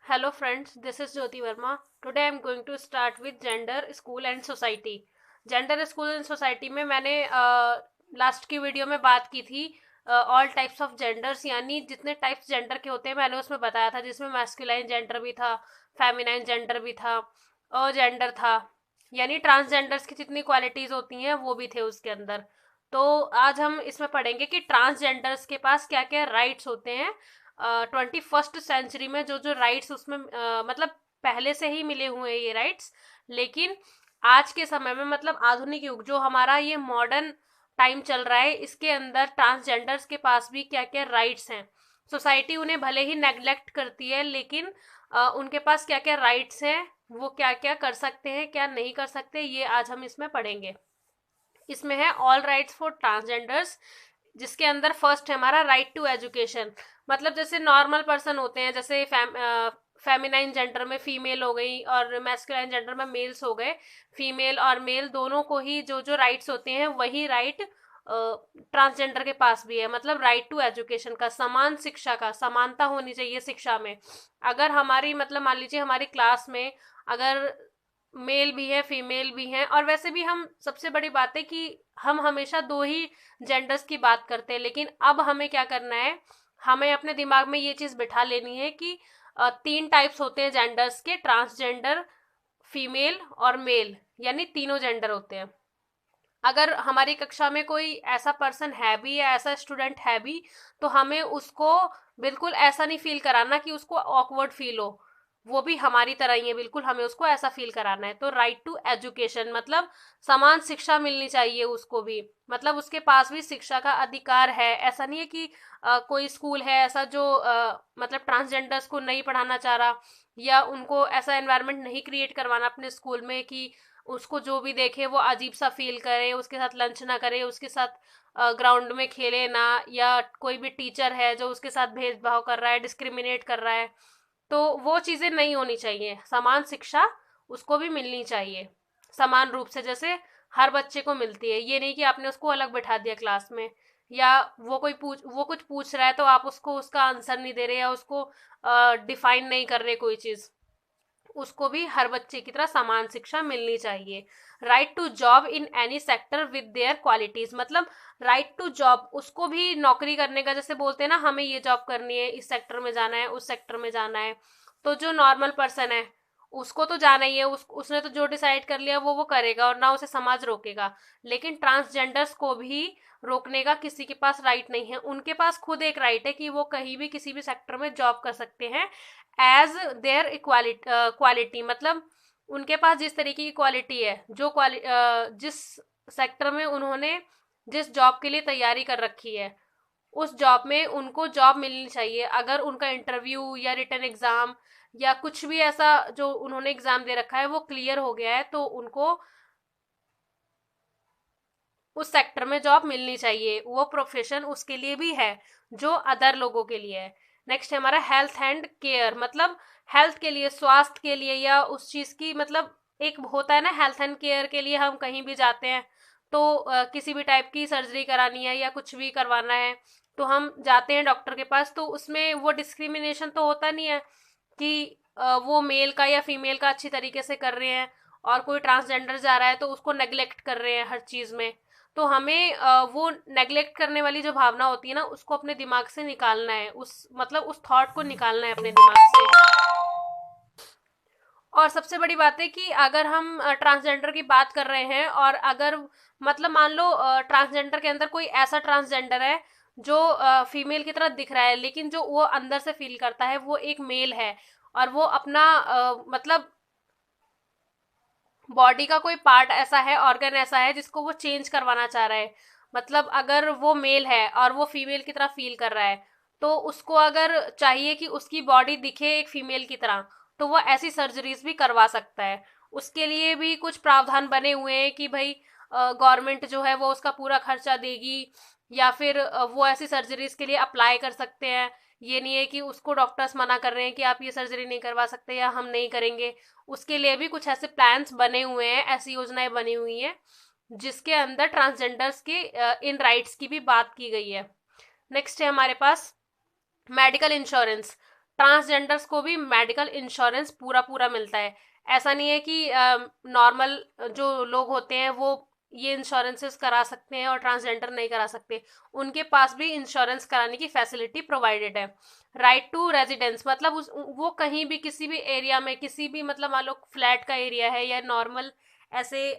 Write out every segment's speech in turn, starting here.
Hello friends, this is Jyoti Verma. Today I am going to start with gender, school and society. Gender school and society में मैंने last की video में बात की थी all types of genders, यानी जितने टाइप्स जेंडर के होते हैं मैंने उसमें बताया था, जिसमें मैस्कुलाइन जेंडर भी था, फेमिनाइन जेंडर भी था और जेंडर था, यानी ट्रांसजेंडर्स की जितनी क्वालिटीज होती हैं वो भी थे उसके अंदर। तो आज हम इसमें पढ़ेंगे कि ट्रांसजेंडर्स के पास क्या क्या राइट्स होते हैं 21st सेंचुरी में, जो जो राइट्स उसमें मतलब पहले से ही मिले हुए हैं ये राइट्स, लेकिन आज के समय में मतलब आधुनिक युग जो हमारा ये मॉडर्न टाइम चल रहा है, इसके अंदर ट्रांसजेंडर्स के पास भी क्या क्या राइट्स हैं। सोसाइटी उन्हें भले ही नेग्लेक्ट करती है, लेकिन उनके पास क्या क्या राइट्स हैं, वो क्या क्या कर सकते हैं क्या नहीं कर सकते, ये आज हम इसमें पढ़ेंगे। इसमें है ऑल राइट्स फॉर ट्रांसजेंडर्स, जिसके अंदर फर्स्ट है हमारा राइट टू एजुकेशन। मतलब जैसे नॉर्मल पर्सन होते हैं, जैसे फेमिनाइन जेंडर में फीमेल हो गई और मैस्कुलाइन जेंडर में मेल्स हो गए, फीमेल और मेल दोनों को ही जो जो राइट्स होते हैं वही राइट ट्रांसजेंडर के पास भी है। मतलब राइट टू एजुकेशन का, समान शिक्षा का, समानता होनी चाहिए शिक्षा में। अगर हमारी मतलब मान लीजिए हमारी क्लास में अगर मेल भी है फीमेल भी हैं, और वैसे भी हम सबसे बड़ी बात है कि हम हमेशा दो ही जेंडर्स की बात करते हैं, लेकिन अब हमें क्या करना है, हमें अपने दिमाग में ये चीज बिठा लेनी है कि तीन टाइप्स होते हैं जेंडर्स के, ट्रांसजेंडर, फीमेल और मेल, यानी तीनों जेंडर होते हैं। अगर हमारी कक्षा में कोई ऐसा पर्सन है भी या ऐसा स्टूडेंट है भी, तो हमें उसको बिल्कुल ऐसा नहीं फील कराना कि उसको ऑकवर्ड फील हो, वो भी हमारी तरह ही है बिल्कुल, हमें उसको ऐसा फील कराना है। तो राइट टू एजुकेशन मतलब समान शिक्षा मिलनी चाहिए उसको भी, मतलब उसके पास भी शिक्षा का अधिकार है। ऐसा नहीं है कि कोई स्कूल है ऐसा जो मतलब ट्रांसजेंडर्स को नहीं पढ़ाना चाह रहा, या उनको ऐसा एनवायरनमेंट नहीं क्रिएट करवाना अपने स्कूल में कि उसको जो भी देखे वो अजीब सा फील करे, उसके साथ लंच ना करे, उसके साथ ग्राउंड में खेले ना, या कोई भी टीचर है जो उसके साथ भेदभाव कर रहा है, डिस्क्रिमिनेट कर रहा है, तो वो चीजें नहीं होनी चाहिए। समान शिक्षा उसको भी मिलनी चाहिए समान रूप से, जैसे हर बच्चे को मिलती है। ये नहीं कि आपने उसको अलग बैठा दिया क्लास में, या वो कुछ पूछ रहा है तो आप उसको उसका आंसर नहीं दे रहे, या उसको डिफाइन नहीं कर रहे कोई चीज। उसको भी हर बच्चे की तरह समान शिक्षा मिलनी चाहिए। Right to job in any sector with their qualities, मतलब राइट टू जॉब, उसको भी नौकरी करने का, जैसे बोलते हैं ना हमें ये जॉब करनी है, इस सेक्टर में जाना है, उस सेक्टर में जाना है, तो जो नॉर्मल पर्सन है उसको तो जाना ही है, उसने तो जो डिसाइड कर लिया वो करेगा और ना उसे समाज रोकेगा। लेकिन ट्रांसजेंडर्स को भी रोकने का किसी के पास राइट नहीं है। उनके पास खुद एक राइट है कि वो कहीं भी किसी भी सेक्टर में जॉब कर सकते हैं एज देयर क्वालिटी, मतलब उनके पास जिस तरीके की क्वालिटी है, जो जिस सेक्टर में उन्होंने जिस जॉब के लिए तैयारी कर रखी है, उस जॉब में उनको जॉब मिलनी चाहिए। अगर उनका इंटरव्यू या रिटन एग्जाम या कुछ भी ऐसा जो उन्होंने एग्जाम दे रखा है वो क्लियर हो गया है, तो उनको उस सेक्टर में जॉब मिलनी चाहिए। वो प्रोफेशन उसके लिए भी है जो अदर लोगों के लिए है। नेक्स्ट है हमारा हेल्थ एंड केयर, मतलब हेल्थ के लिए, स्वास्थ्य के लिए, या उस चीज की, मतलब एक होता है ना हेल्थ एंड केयर के लिए हम कहीं भी जाते हैं तो किसी भी टाइप की सर्जरी करानी है या कुछ भी करवाना है तो हम जाते हैं डॉक्टर के पास, तो उसमें वो डिस्क्रिमिनेशन तो होता नहीं है कि वो मेल का या फीमेल का अच्छी तरीके से कर रहे हैं और कोई ट्रांसजेंडर जा रहा है तो उसको नेग्लेक्ट कर रहे हैं हर चीज में। तो हमें वो नेग्लेक्ट करने वाली जो भावना होती है ना, उसको अपने दिमाग से निकालना है, उस मतलब उस थॉट को निकालना है अपने दिमाग से। और सबसे बड़ी बात है कि अगर हम ट्रांसजेंडर की बात कर रहे हैं, और अगर मतलब मान लो ट्रांसजेंडर के अंदर कोई ऐसा ट्रांसजेंडर है जो फीमेल की तरह दिख रहा है, लेकिन जो वो अंदर से फील करता है वो एक मेल है, और वो अपना मतलब बॉडी का कोई पार्ट ऐसा है, ऑर्गन ऐसा है जिसको वो चेंज करवाना चाह रहा है। मतलब अगर वो मेल है और वो फीमेल की तरह फील कर रहा है, तो उसको अगर चाहिए कि उसकी बॉडी दिखे एक फीमेल की तरह, तो वो ऐसी सर्जरीज भी करवा सकता है। उसके लिए भी कुछ प्रावधान बने हुए हैं कि भाई गवर्नमेंट जो है वो उसका पूरा खर्चा देगी, या फिर वो ऐसी सर्जरीज के लिए अप्लाई कर सकते हैं। ये नहीं है कि उसको डॉक्टर्स मना कर रहे हैं कि आप ये सर्जरी नहीं करवा सकते या हम नहीं करेंगे। उसके लिए भी कुछ ऐसे प्लान्स बने हुए हैं, ऐसी योजनाएं बनी हुई हैं जिसके अंदर ट्रांसजेंडर्स के इन राइट्स की भी बात की गई है। नेक्स्ट है हमारे पास मेडिकल इंश्योरेंस। ट्रांसजेंडर्स को भी मेडिकल इंश्योरेंस पूरा पूरा मिलता है। ऐसा नहीं है कि नॉर्मल जो लोग होते हैं वो ये इंश्योरेंसेस करा सकते हैं और ट्रांसजेंडर नहीं करा सकते, उनके पास भी इंश्योरेंस कराने की फैसिलिटी प्रोवाइडेड है। राइट टू रेजिडेंस मतलब वो कहीं भी किसी भी एरिया में, किसी भी मतलब मान लो फ्लैट का एरिया है या नॉर्मल ऐसे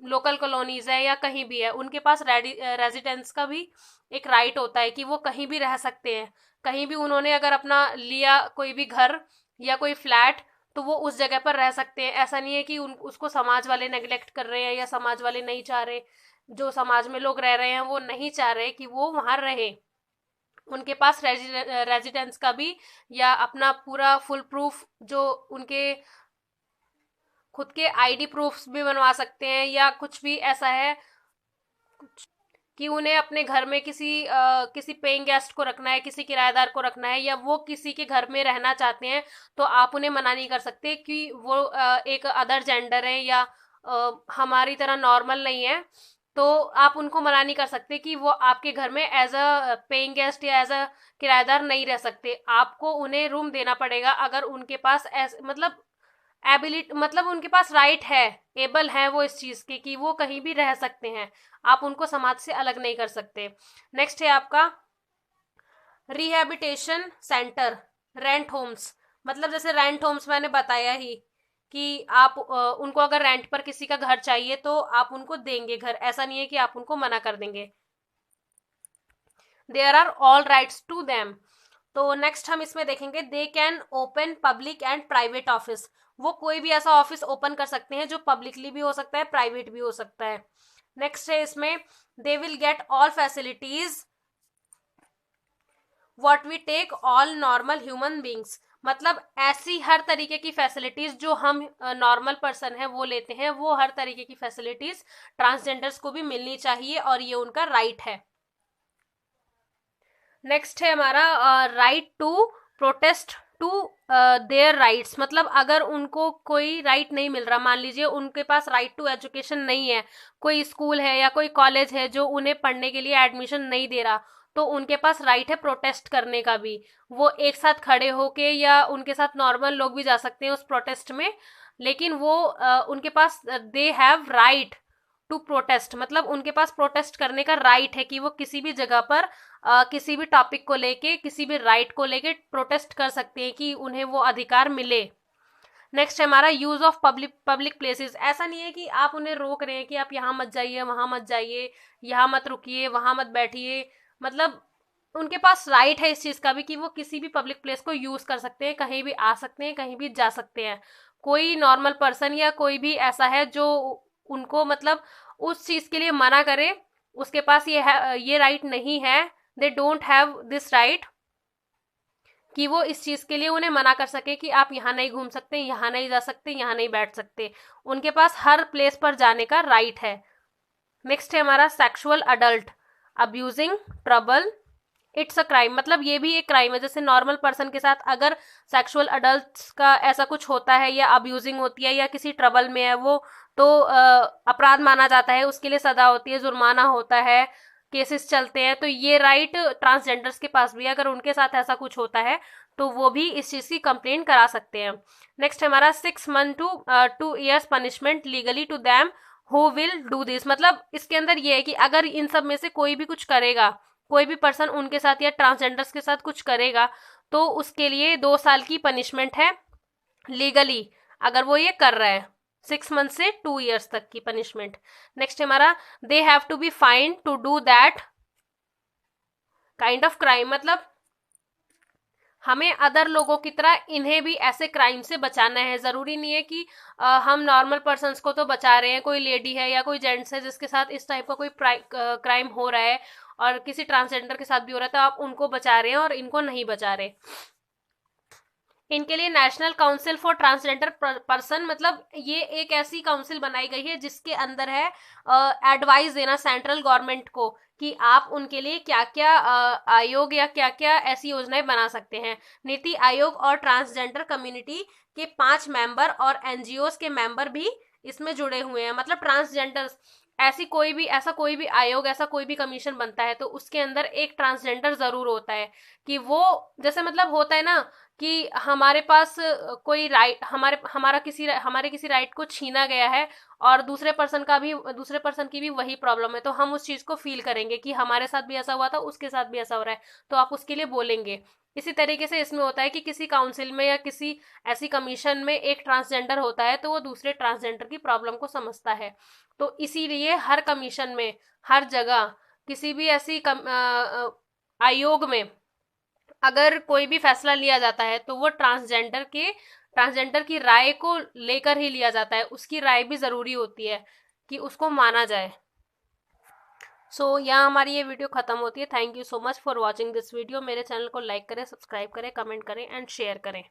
लोकल कॉलोनीज है या कहीं भी है, उनके पास रेजिडेंस का भी एक राइट होता है कि वो कहीं भी रह सकते हैं। कहीं भी उन्होंने अगर अपना लिया कोई भी घर या कोई फ्लैट, तो वो उस जगह पर रह सकते हैं। ऐसा नहीं है कि उसको समाज वाले नेग्लेक्ट कर रहे हैं या समाज वाले नहीं चाह रहे, जो समाज में लोग रह रहे हैं वो नहीं चाह रहे कि वो वहां रहे। उनके पास रेजिडेंस का भी या अपना पूरा फुल प्रूफ, जो उनके खुद के आईडी प्रूफ्स भी बनवा सकते हैं, या कुछ भी ऐसा है कि उन्हें अपने घर में किसी पेइंग गेस्ट को रखना है, किसी किराएदार को रखना है, या वो किसी के घर में रहना चाहते हैं, तो आप उन्हें मना नहीं कर सकते कि वो एक अदर जेंडर है या हमारी तरह नॉर्मल नहीं है, तो आप उनको मना नहीं कर सकते कि वो आपके घर में एज अ पेइंग गेस्ट या एज अ किराएदार नहीं रह सकते। आपको उन्हें रूम देना पड़ेगा अगर उनके पास मतलब एबिलिटी, मतलब उनके पास राइट है, एबल है वो इस चीज के कि वो कहीं भी रह सकते हैं। आप उनको समाज से अलग नहीं कर सकते। नेक्स्ट है आपका रिहैबिटेशन सेंटर, रेंट होम्स। मतलब जैसे रेंट होम्स मैंने बताया ही कि आप उनको अगर रेंट पर किसी का घर चाहिए तो आप उनको देंगे घर, ऐसा नहीं है कि आप उनको मना कर देंगे। There are all rights to them. तो नेक्स्ट हम इसमें देखेंगे they can open public and private office. वो कोई भी ऐसा ऑफिस ओपन कर सकते हैं जो पब्लिकली भी हो सकता है, प्राइवेट भी हो सकता है। नेक्स्ट है इसमें they will get all facilities what we take all normal human beings. मतलब ऐसी हर तरीके की फैसिलिटीज जो हम नॉर्मल पर्सन है वो लेते हैं, वो हर तरीके की फैसिलिटीज ट्रांसजेंडर्स को भी मिलनी चाहिए और ये उनका राइट है। नेक्स्ट है हमारा right to protest to their rights. मतलब अगर उनको कोई राइट नहीं मिल रहा, मान लीजिए उनके पास राइट टू एजुकेशन नहीं है, कोई स्कूल है या कोई कॉलेज है जो उन्हें पढ़ने के लिए एडमिशन नहीं दे रहा, तो उनके पास राइट है प्रोटेस्ट करने का भी। वो एक साथ खड़े होके या उनके साथ नॉर्मल लोग भी जा सकते हैं उस प्रोटेस्ट में, लेकिन वो उनके पास they have right to protest. मतलब उनके पास प्रोटेस्ट करने का राइट है कि वो किसी भी जगह पर किसी भी टॉपिक को लेके, किसी भी राइट को लेके प्रोटेस्ट कर सकते हैं कि उन्हें वो अधिकार मिले। नेक्स्ट है हमारा यूज ऑफ पब्लिक प्लेसेस। ऐसा नहीं है कि आप उन्हें रोक रहे हैं कि आप यहाँ मत जाइए, वहां मत जाइए, यहाँ मत रुकिए, वहां मत बैठिए। मतलब उनके पास राइट है इस चीज का भी कि वो किसी भी पब्लिक प्लेस को यूज कर सकते हैं, कहीं भी आ सकते हैं, कहीं भी जा सकते हैं। कोई नॉर्मल पर्सन या कोई भी ऐसा है जो उनको मतलब उस चीज के लिए मना करे, उसके पास ये राइट नहीं है। They don't have this right कि वो इस चीज के लिए उन्हें मना कर सके कि आप यहाँ नहीं घूम सकते, यहाँ नहीं जा सकते, यहाँ नहीं बैठ सकते। उनके पास हर प्लेस पर जाने का राइट है। नेक्स्ट है हमारा sexual adult abusing trouble it's a crime. मतलब ये भी एक क्राइम है। जैसे नॉर्मल पर्सन के साथ अगर सेक्सुअल अडल्ट का ऐसा कुछ होता है या अब्यूजिंग होती है या किसी ट्रबल में है वो, तो अपराध माना जाता है, उसके लिए सजा होती है, जुर्माना होता है, केसेस चलते हैं। तो ये राइट ट्रांसजेंडर्स के पास भी है। अगर उनके साथ ऐसा कुछ होता है तो वो भी इस चीज की कंप्लेन करा सकते हैं। नेक्स्ट हमारा 6 months to 2 years punishment legally to them who will do this. मतलब इसके अंदर ये है कि अगर इन सब में से कोई भी कुछ करेगा, कोई भी पर्सन उनके साथ या ट्रांसजेंडर्स के साथ कुछ करेगा, तो उसके लिए 2 साल की पनिशमेंट है लीगली, अगर वो ये कर रहा है। 6 months से 2 years तक की पनिशमेंट। नेक्स्ट हमारा they have to be find to do that kind of crime. मतलब हमें अदर लोगों की तरह इन्हें भी ऐसे क्राइम से बचाना है। जरूरी नहीं है कि हम नॉर्मल पर्सन्स को तो बचा रहे हैं, कोई लेडी है या कोई जेंट्स है जिसके साथ इस टाइप का कोई क्राइम हो रहा है और किसी ट्रांसजेंडर के साथ भी हो रहा है, तो आप उनको बचा रहे हैं और इनको नहीं बचा रहे। इनके लिए national council for transgender person, मतलब ये एक ऐसी काउंसिल बनाई गई है जिसके अंदर है एडवाइस देना सेंट्रल गवर्नमेंट को कि आप उनके लिए क्या क्या आयोग या क्या क्या ऐसी योजनाएं बना सकते हैं। नीति आयोग और ट्रांसजेंडर कम्युनिटी के 5 मेंबर और एनजीओज के मेंबर भी इसमें जुड़े हुए हैं। मतलब ट्रांसजेंडर्स ऐसा कोई भी आयोग, ऐसा कोई भी कमीशन बनता है तो उसके अंदर एक ट्रांसजेंडर जरूर होता है कि वो, जैसे मतलब होता है ना कि हमारे पास कोई राइट हमारे किसी राइट को छीना गया है और दूसरे पर्सन की भी वही प्रॉब्लम है, तो हम उस चीज को फील करेंगे कि हमारे साथ भी ऐसा हुआ था, उसके साथ भी ऐसा हो रहा है, तो आप उसके लिए बोलेंगे। इसी तरीके से इसमें होता है कि किसी काउंसिल में या किसी ऐसी कमीशन में एक ट्रांसजेंडर होता है तो वो दूसरे ट्रांसजेंडर की प्रॉब्लम को समझता है। तो इसीलिए हर कमीशन में, हर जगह, किसी भी ऐसी आयोग में अगर कोई भी फैसला लिया जाता है तो वो ट्रांसजेंडर की राय को लेकर ही लिया जाता है। उसकी राय भी जरूरी होती है कि उसको माना जाए। यहाँ हमारी ये वीडियो खत्म होती है। Thank you so much for watching this video. मेरे चैनल को लाइक करें, सब्सक्राइब करें, कमेंट करें एंड शेयर करें।